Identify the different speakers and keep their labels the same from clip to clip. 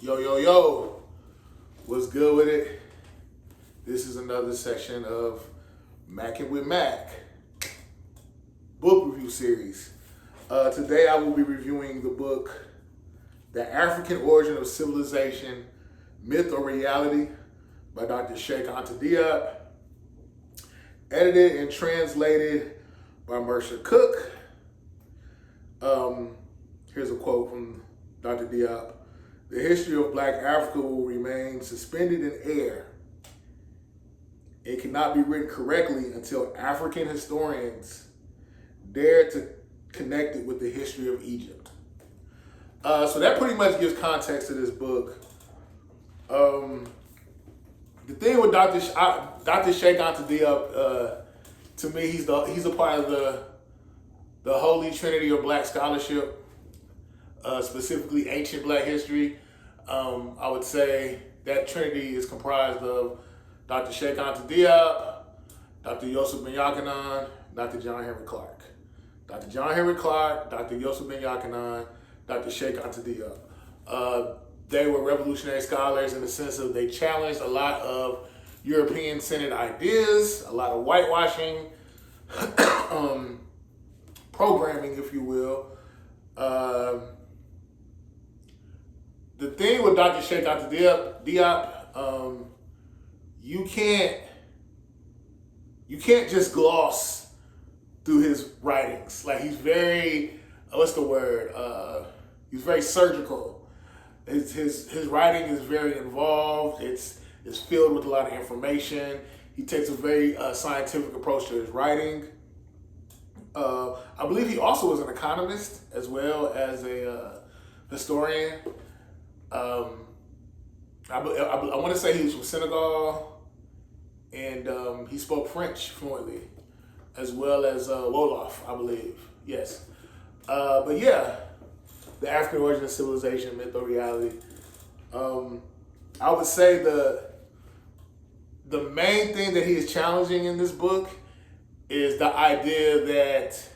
Speaker 1: Yo, yo, yo, what's good with it? This is another section of Mackin' with Mac book review series. Today I will be reviewing the book, The African Origin of Civilization, Myth or Reality by Dr. CHEIKH Anta Diop, edited and translated by Mercer Cook. Here's a quote from Dr. Diop. The history of Black Africa will remain suspended in air. It cannot be written correctly until African historians dare to connect it with the history of Egypt. So that pretty much gives context to this book. The thing with Dr. CHEIKH Anta Diop, to me, he's a part of the Holy Trinity of Black scholarship. Specifically ancient Black history. I would say that trinity is comprised of Dr. CHEIKH Anta Diop, Dr. Yusuf Ben Yaqanan, Dr. John Henry Clark. Dr. John Henry Clark, Dr. Yusuf Ben Yaqanan, Dr. CHEIKH Anta Diop. They were revolutionary scholars in the sense of they challenged a lot of European-centered ideas, a lot of whitewashing, programming, if you will. The thing with Dr. CHEIKH Anta Diop, you can't just gloss through his writings. Like he's very, he's very surgical. His writing is very involved. It's filled with a lot of information. He takes a very scientific approach to his writing. I believe he also was an economist as well as a historian. I want to say he was from Senegal, and he spoke French fluently, as well as Wolof, I believe. Yes. But yeah, The African Origin of Civilization, Myth or Reality. I would say the main thing that he is challenging in this book is the idea that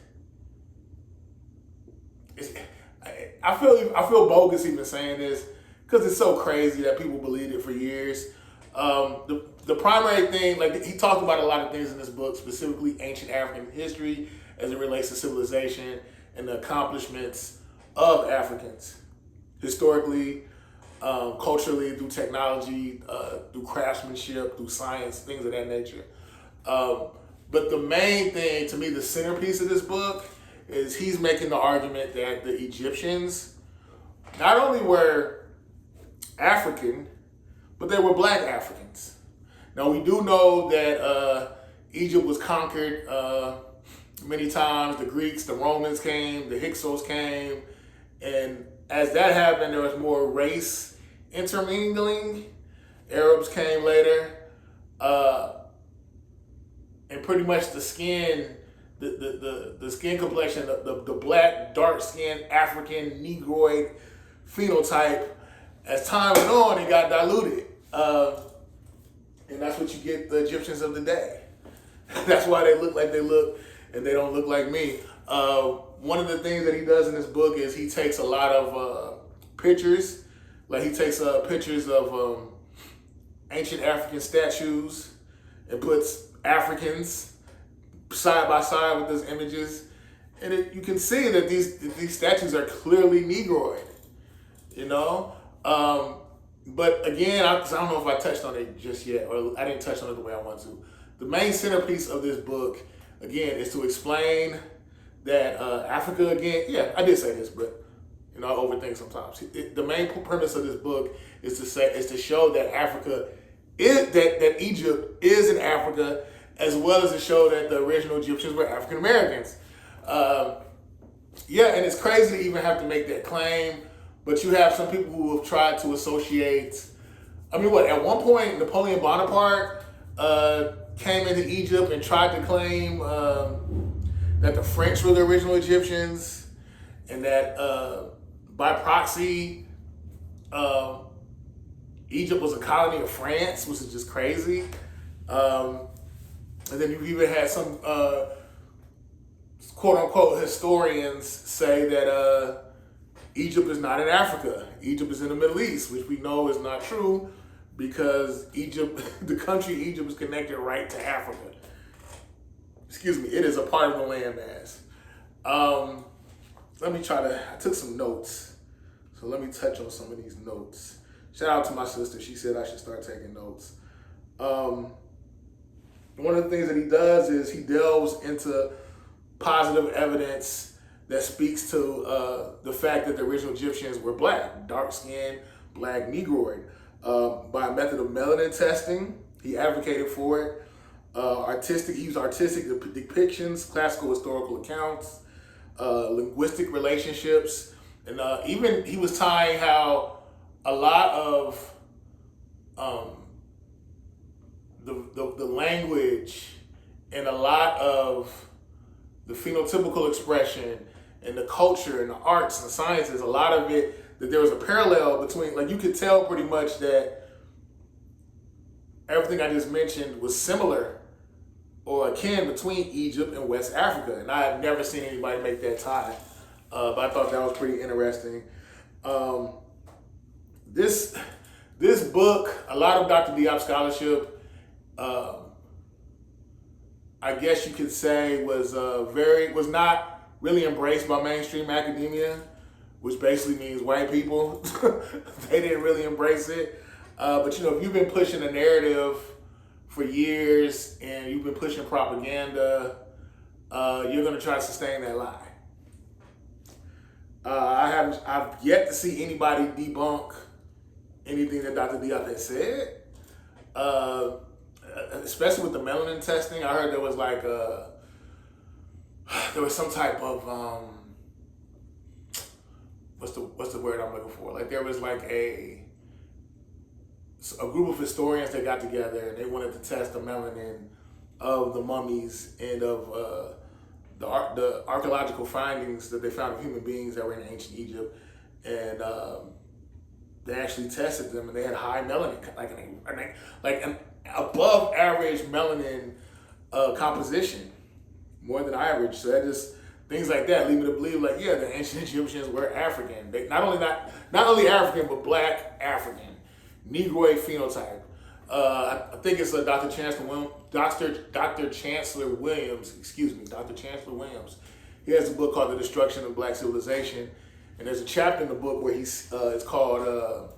Speaker 1: I feel bogus even saying this because it's so crazy that people believed it for years. The primary thing, like he talked about a lot of things in this book, specifically ancient African history as it relates to civilization and the accomplishments of Africans historically, culturally, through technology, through craftsmanship, through science, things of that nature. But the main thing, to me, the centerpiece of this book is he's making the argument that the Egyptians not only were African, but they were Black Africans. Now, we do know that Egypt was conquered many times. The Greeks, the Romans came, the Hyksos came, and as that happened, there was more race intermingling. Arabs came later, and pretty much the skin, the skin complexion, the black, dark-skinned African Negroid phenotype, as time went on, it got diluted. And that's what you get the Egyptians of the day. That's why they look like they look, and they don't look like me. One of the things that he does in this book is he takes a lot of pictures. Like he takes pictures of ancient African statues and puts Africans side by side with those images. And you can see that these statues are clearly Negroid, you know? But again, I don't know if I touched on it just yet, or I didn't touch on it the way I want to. The main centerpiece of this book, again, is to explain that Africa, again, yeah, I did say this, but you know, I overthink sometimes. The main premise of this book is to show that Africa is, that Egypt is in Africa, as well as to show that the original Egyptians were African Americans. Yeah, and it's crazy to even have to make that claim. But you have some people who have tried to associate, at one point Napoleon Bonaparte came into Egypt and tried to claim that the French were the original Egyptians, and that by proxy, Egypt was a colony of France, which is just crazy. And then you even had some quote unquote historians say that Egypt is not in Africa. Egypt is in the Middle East, which we know is not true because Egypt, the country Egypt, is connected right to Africa. Excuse me, it is a part of the landmass. I took some notes. So let me touch on some of these notes. Shout out to my sister. She said I should start taking notes. One of the things that he does is he delves into positive evidence that speaks to the fact that the original Egyptians were black, dark-skinned, black Negroid. By a method of melanin testing, he advocated for it. He used artistic depictions, classical historical accounts, linguistic relationships, and even he was tying how a lot of the language and a lot of the phenotypical expression and the culture and the arts and the sciences, a lot of it, that there was a parallel between, like you could tell pretty much that everything I just mentioned was similar or akin between Egypt and West Africa. And I have never seen anybody make that tie. But I thought that was pretty interesting. This book, a lot of Dr. Diop scholarship, I guess you could say was not really embraced by mainstream academia, which basically means white people. They didn't really embrace it. But if you've been pushing a narrative for years and you've been pushing propaganda, you're going to try to sustain that lie. I've yet to see anybody debunk anything that Dr. Diop has said. Especially with the melanin testing, I heard there was some type of what's the word I'm looking for? Like there was like a group of historians that got together and they wanted to test the melanin of the mummies and of the archaeological findings that they found of human beings that were in ancient Egypt, and they actually tested them and they had high melanin, like an above average melanin composition, more than average. So that just things like that lead me to believe, like, yeah, the ancient Egyptians were African. They not only African, but black African, Negroid phenotype. I think it's Dr. Chancellor Williams. He has a book called The Destruction of Black Civilization, and there's a chapter in the book where it's called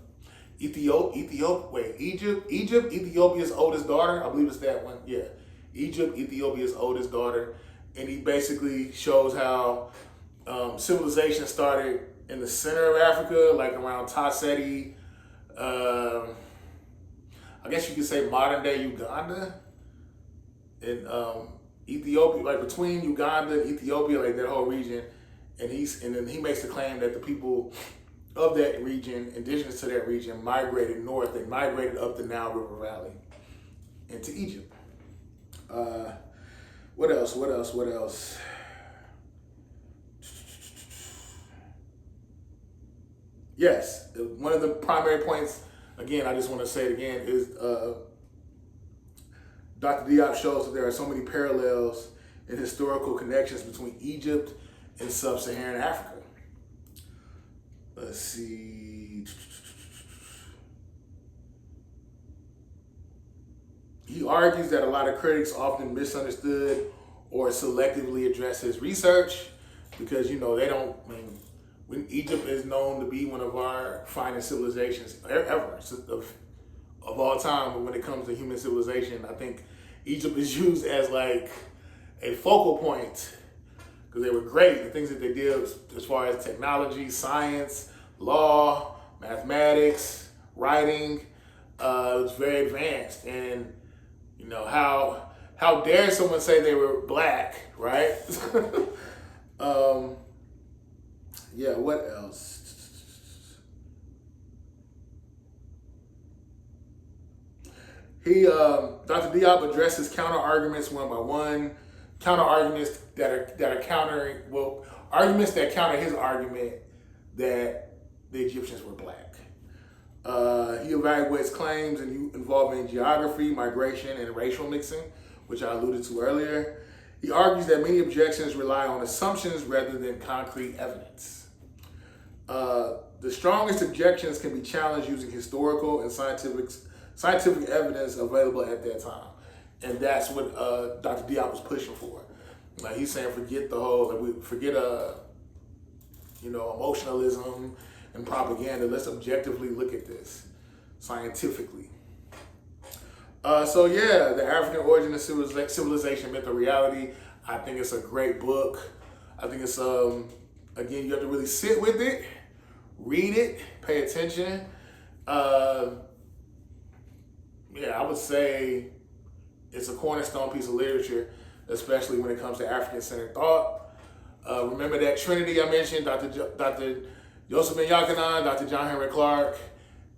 Speaker 1: Egypt, Ethiopia's oldest daughter. I believe it's that one. Yeah, Egypt, Ethiopia's oldest daughter, and he basically shows how civilization started in the center of Africa, like around Taseti. I guess you could say modern day Uganda, and Ethiopia, like between Uganda and Ethiopia, like that whole region. And then he makes the claim that the people of that region, indigenous to that region, migrated north. They migrated up the Nile River Valley into Egypt. What else? Yes, one of the primary points, again, I just want to say it again, is Dr. Diop shows that there are so many parallels and historical connections between Egypt and sub-Saharan Africa. Let's see. He argues that a lot of critics often misunderstood or selectively address his research because, they don't, when Egypt is known to be one of our finest civilizations ever of all time, but when it comes to human civilization, I think Egypt is used as like a focal point because they were great. The things that they did as far as technology, science, law, mathematics, writing, it was very advanced. And how dare someone say they were black, right? Yeah, what else? Dr. Diop addresses counter arguments one by one. Counter arguments that are countering, arguments that counter his argument that the Egyptians were black. He evaluates claims involving geography, migration, and racial mixing, which I alluded to earlier. He argues that many objections rely on assumptions rather than concrete evidence. The strongest objections can be challenged using historical and scientific evidence available at that time. And that's what Dr. Diop was pushing for. Like he's saying, forget the whole, forget emotionalism and propaganda. Let's objectively look at this scientifically. The African Origin of Civilization, Myth or Reality. I think it's a great book. I think it's again, you have to really sit with it, read it, pay attention. I would say it's a cornerstone piece of literature, especially when it comes to African-centered thought. Remember that Trinity I mentioned, Dr. Joseph Ben Yochanan, Dr. John Henry Clark,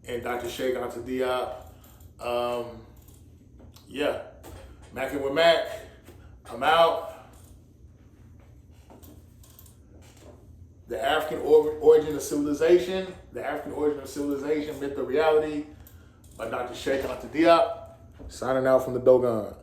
Speaker 1: and Dr. CHEIKH Anta Diop. Mackin' with Mac. I'm out. The African Origin of Civilization, Myth or Reality by Dr. CHEIKH Anta Diop. Signing out from the Dogon.